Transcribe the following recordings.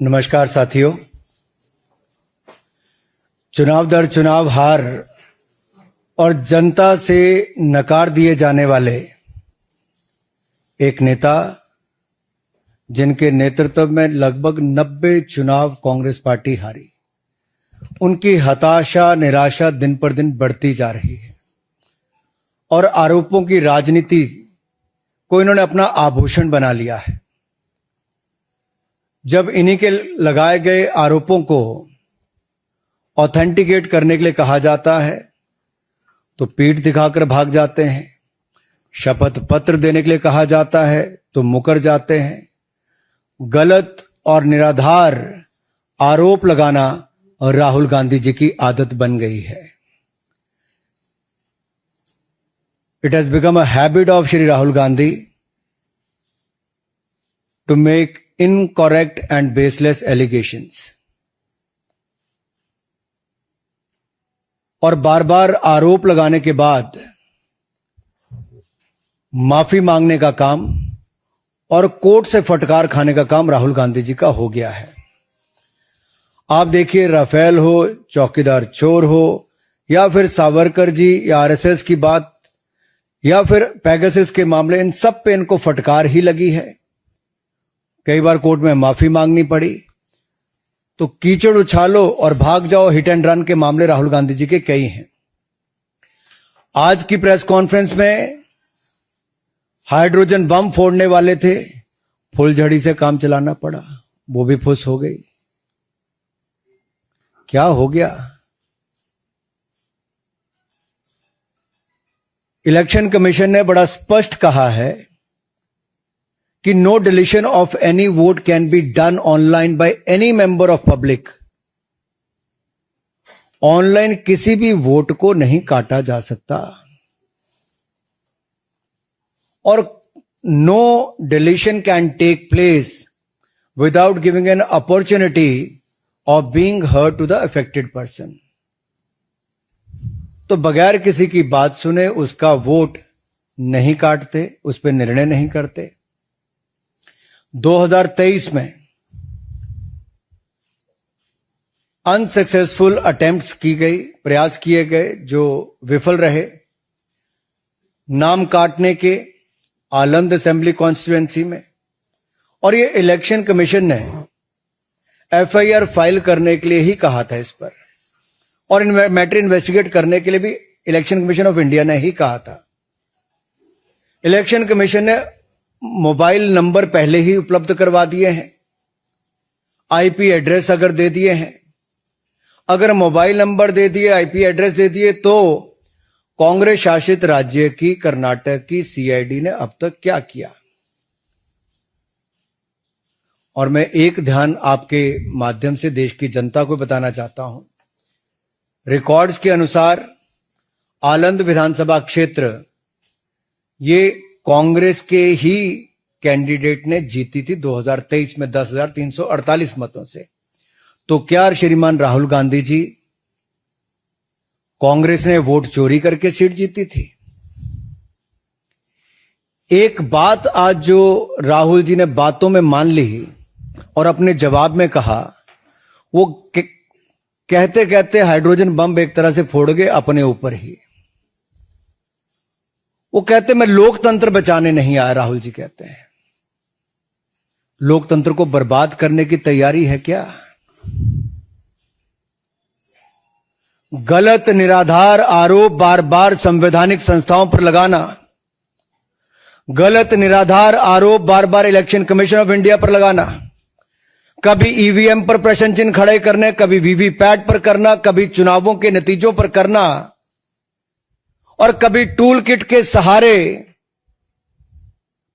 नमस्कार साथियों। चुनाव दर चुनाव हार और जनता से नकार दिए जाने वाले एक नेता, जिनके नेतृत्व में लगभग 90 चुनाव कांग्रेस पार्टी हारी, उनकी हताशा निराशा दिन पर दिन बढ़ती जा रही है और आरोपों की राजनीति को इन्होंने अपना आभूषण बना लिया है। जब इन्हीं के लगाए गए आरोपों को ऑथेंटिकेट करने के लिए कहा जाता है तो पीठ दिखाकर भाग जाते हैं, शपथ पत्र देने के लिए कहा जाता है तो मुकर जाते हैं। गलत और निराधार आरोप लगाना और राहुल गांधी जी की आदत बन गई है। It has become a habit of Shri Rahul Gandhi to make incorrect and baseless allegations और बार बार आरोप लगाने के बाद माफी मांगने का काम और कोर्ट से फटकार खाने का काम राहुल गांधी जी का हो गया है। आप देखिए, राफेल हो, चौकीदार चोर हो, या फिर सावरकर जी या आरएसएस की बात, या फिर पेगासस के मामले, इन सब पे इनको फटकार ही लगी है। कई बार कोर्ट में माफी मांगनी पड़ी। तो कीचड़ उछालो और भाग जाओ हिट एंड रन के मामले राहुल गांधी जी के कई हैं। आज की प्रेस कॉन्फ्रेंस में हाइड्रोजन बम फोड़ने वाले थे, फुलझड़ी से काम चलाना पड़ा, वो भी फुस हो गई। क्या हो गया? इलेक्शन कमीशन ने बड़ा स्पष्ट कहा है कि no deletion of any vote can be done online by any member of public. Online किसी भी वोट को नहीं काटा जा सकता और no deletion can take place without giving an opportunity of being heard to the affected person. तो बगैर किसी की बात सुने उसका वोट नहीं काटते, उस पर निर्णय नहीं करते। 2023 में अनसक्सेसफुल अटेम्प्ट्स की गई, प्रयास किए गए जो विफल रहे, नाम काटने के आलंद असेंबली कॉन्स्टिट्यूएंसी में। और ये इलेक्शन कमीशन ने एफआईआर फाइल करने के लिए ही कहा था इस पर, और मैटर इन्वेस्टिगेट करने के लिए भी इलेक्शन कमीशन ऑफ इंडिया ने ही कहा था। इलेक्शन कमीशन ने मोबाइल नंबर पहले ही उपलब्ध करवा दिए हैं, आईपी एड्रेस अगर दे दिए हैं, अगर मोबाइल नंबर दे दिए, आईपी एड्रेस दे दिए, तो कांग्रेस शासित राज्य की कर्नाटक की सीआईडी ने अब तक क्या किया? और मैं एक ध्यान आपके माध्यम से देश की जनता को बताना चाहता हूं। रिकॉर्ड्स के अनुसार आलंद विधानसभा क्षेत्र ये कांग्रेस के ही कैंडिडेट ने जीती थी 2023 में 10,348 मतों से। तो क्या श्रीमान राहुल गांधी जी, कांग्रेस ने वोट चोरी करके सीट जीती थी? एक बात आज जो राहुल जी ने बातों में मान ली और अपने जवाब में कहा, वो कहते कहते हाइड्रोजन बम एक तरह से फोड़ गए अपने ऊपर ही। वो कहते मैं लोकतंत्र बचाने नहीं आया। राहुल जी कहते हैं लोकतंत्र को बर्बाद करने की तैयारी है क्या? गलत निराधार आरोप बार बार संवैधानिक संस्थाओं पर लगाना, गलत निराधार आरोप बार बार इलेक्शन कमीशन ऑफ इंडिया पर लगाना, कभी ईवीएम पर प्रश्न चिन्ह खड़े करने, कभी वीवीपैट पर करना, कभी चुनावों के नतीजों पर करना, और कभी टूल किट के सहारे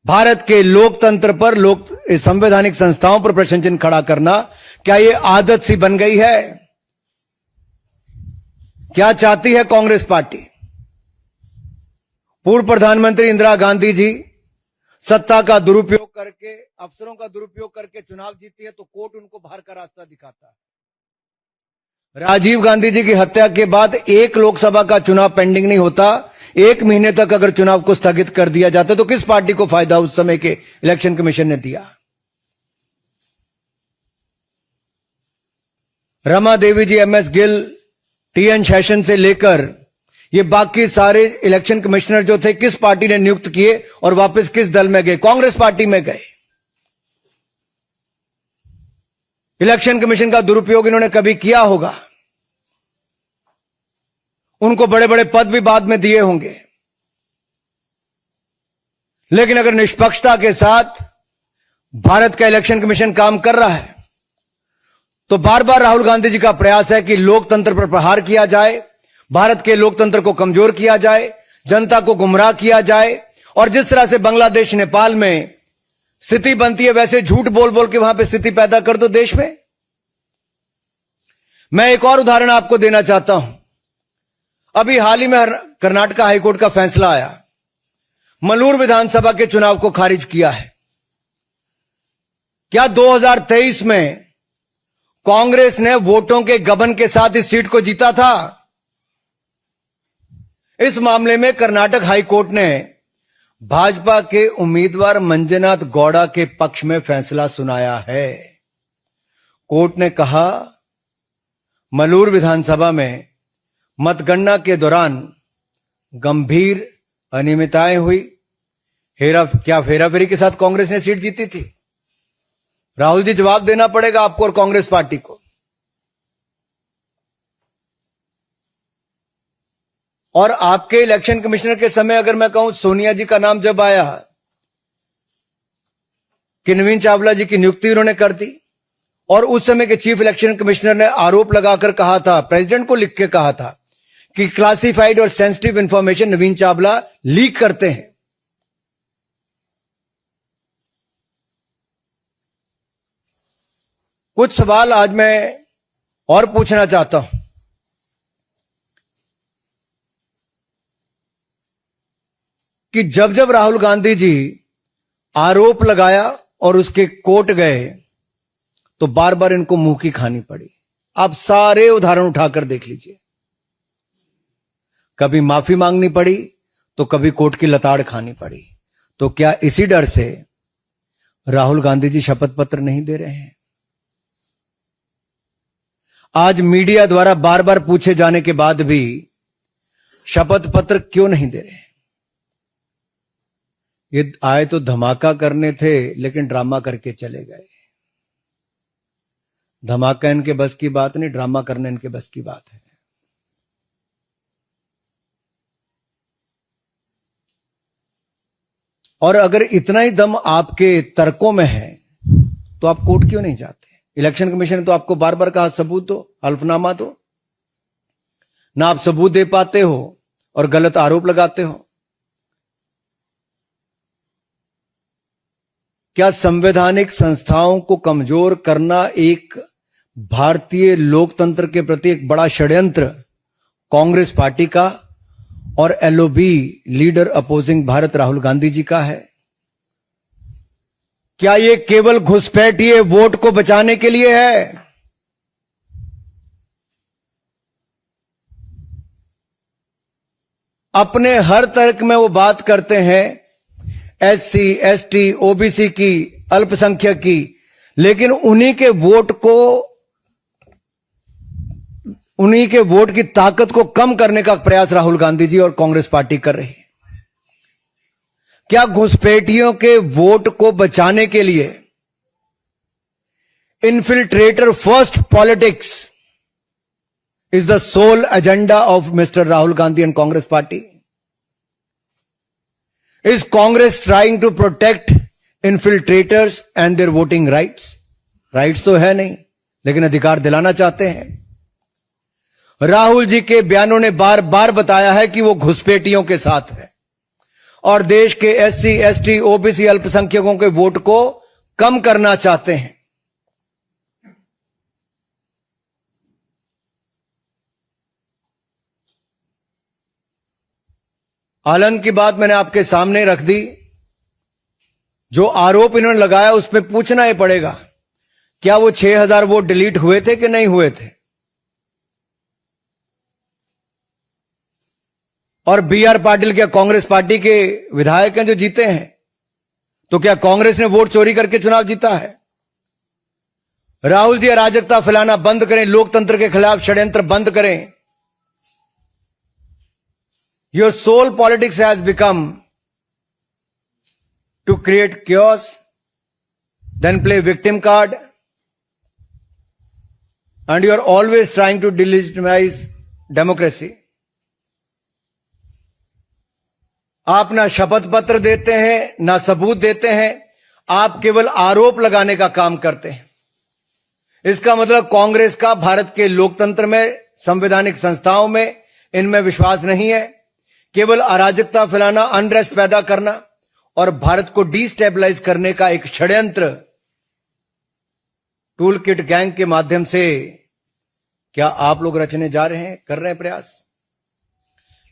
भारत के लोकतंत्र पर, संवैधानिक संस्थाओं पर प्रश्न चिन्ह खड़ा करना, क्या यह आदत सी बन गई है? क्या चाहती है कांग्रेस पार्टी? पूर्व प्रधानमंत्री इंदिरा गांधी जी सत्ता का दुरुपयोग करके, अफसरों का दुरुपयोग करके चुनाव जीती है तो कोर्ट उनको बाहर का रास्ता दिखाता है। राजीव गांधी जी की हत्या के बाद एक लोकसभा का चुनाव पेंडिंग नहीं होता, 1 महीने तक अगर चुनाव को स्थगित कर दिया जाता तो किस पार्टी को फायदा उस समय के इलेक्शन कमीशन ने दिया? रमा देवी जी, एमएस गिल, टीएन शेषन से लेकर ये बाकी सारे इलेक्शन कमिश्नर जो थे, किस पार्टी ने नियुक्त किए और वापस किस दल में गए? कांग्रेस पार्टी में गए। इलेक्शन कमीशन का दुरुपयोग इन्होंने कभी किया होगा, उनको बड़े बड़े पद भी बाद में दिए होंगे, लेकिन अगर निष्पक्षता के साथ भारत का इलेक्शन कमीशन काम कर रहा है तो बार बार राहुल गांधी जी का प्रयास है कि लोकतंत्र पर प्रहार किया जाए, भारत के लोकतंत्र को कमजोर किया जाए, जनता को गुमराह किया जाए, और जिस तरह से बांग्लादेश, नेपाल में स्थिति बनती है वैसे झूठ बोल बोल के वहां पे स्थिति पैदा कर दो देश में। मैं एक और उदाहरण आपको देना चाहता हूं। अभी हाल ही में कर्नाटक हाईकोर्ट का फैसला आया, मलूर विधानसभा के चुनाव को खारिज किया है। क्या 2023 में कांग्रेस ने वोटों के गबन के साथ इस सीट को जीता था? इस मामले में कर्नाटक हाईकोर्ट ने भाजपा के उम्मीदवार मंजुनाथ गौड़ा के पक्ष में फैसला सुनाया है। कोर्ट ने कहा, मलूर विधानसभा में मतगणना के दौरान गंभीर अनियमितताएं हुई। क्या हेराफेरी के साथ कांग्रेस ने सीट जीती थी? राहुल जी, जवाब देना पड़ेगा आपको और कांग्रेस पार्टी को। और आपके इलेक्शन कमिश्नर के समय अगर मैं कहूं, सोनिया जी का नाम जब आया कि नवीन चावला जी की नियुक्ति उन्होंने कर दी, और उस समय के चीफ इलेक्शन कमिश्नर ने आरोप लगाकर कहा था, प्रेसिडेंट को लिख के कहा था कि क्लासिफाइड और सेंसिटिव इंफॉर्मेशन नवीन चावला लीक करते हैं। कुछ सवाल आज मैं और पूछना चाहता हूं कि जब जब राहुल गांधी जी आरोप लगाया और उसके कोर्ट गए तो बार बार इनको मुंह की खानी पड़ी। आप सारे उदाहरण उठाकर देख लीजिए, कभी माफी मांगनी पड़ी तो कभी कोर्ट की लताड़ खानी पड़ी। तो क्या इसी डर से राहुल गांधी जी शपथ पत्र नहीं दे रहे हैं? आज मीडिया द्वारा बार बार पूछे जाने के बाद भी शपथ पत्र क्यों नहीं दे रहे? ये आए तो धमाका करने थे, लेकिन ड्रामा करके चले गए। धमाका इनके बस की बात नहीं, ड्रामा करना इनके बस की बात है। और अगर इतना ही दम आपके तर्कों में है तो आप कोर्ट क्यों नहीं जाते? इलेक्शन कमीशन ने तो आपको बार बार कहा सबूत दो, हल्फनामा दो, ना आप सबूत दे पाते हो और गलत आरोप लगाते हो। क्या संवैधानिक संस्थाओं को कमजोर करना एक भारतीय लोकतंत्र के प्रति एक बड़ा षड्यंत्र कांग्रेस पार्टी का और LOB leader opposing Bharat Rahul Gandhi ji का है? क्या ये केवल घुसपैठिए वोट को बचाने के लिए है? अपने हर तर्क में वो बात करते हैं एससी, एसटी, ओबीसी की, अल्पसंख्यक की, लेकिन उन्हीं के वोट की ताकत को कम करने का प्रयास राहुल गांधी जी और कांग्रेस पार्टी कर रही है। क्या घुसपैठियों के वोट को बचाने के लिए infiltrator first politics is the sole agenda of mister Rahul Gandhi and Congress party? Is Congress trying to protect infiltrators and their voting rights? Rights तो है नहीं, लेकिन अधिकार दिलाना चाहते हैं। राहुल जी के बयानों ने बार बार बताया है कि वो घुसपैठियों के साथ है और देश के एससी, एसटी, ओबीसी, अल्पसंख्यकों के वोट को कम करना चाहते हैं। आलंग की बात मैंने आपके सामने रख दी। जो आरोप इन्होंने लगाया उस पर पूछना ही पड़ेगा, क्या वो 6000 वोट डिलीट हुए थे कि नहीं हुए थे? और बीआर पाटिल क्या कांग्रेस पार्टी के विधायक हैं जो जीते हैं? तो क्या कांग्रेस ने वोट चोरी करके चुनाव जीता है? राहुल जी अराजकता फैलाना बंद करें, लोकतंत्र के खिलाफ षड्यंत्र बंद करें। Your sole politics has become to create chaos, then play victim card, and you are always trying to delegitimize democracy. आप ना शपथ पत्र देते हैं, ना सबूत देते हैं, आप केवल आरोप लगाने का काम करते हैं। इसका मतलब कांग्रेस का भारत के लोकतंत्र में, संवैधानिक संस्थाओं में, इनमें विश्वास नहीं है। केवल अराजकता फैलाना, अनरेस्ट पैदा करना और भारत को डिस्टेबलाइज करने का एक षड्यंत्र टूल किट गैंग के माध्यम से क्या आप लोग रचने जा रहे हैं, कर रहे हैं प्रयास।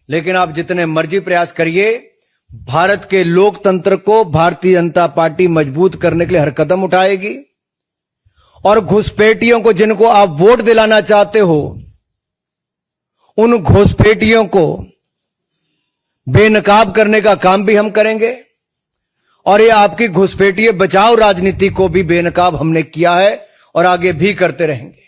लेकिन आप जितने मर्जी प्रयास करिए, भारत के लोकतंत्र को भारतीय जनता पार्टी मजबूत करने के लिए हर कदम उठाएगी। और घुसपैठियों को, जिनको आप वोट दिलाना चाहते हो, उन घुसपैठियों को बेनकाब करने का काम भी हम करेंगे। और ये आपकी घुसपैठिए बचाओ राजनीति को भी बेनकाब हमने किया है और आगे भी करते रहेंगे।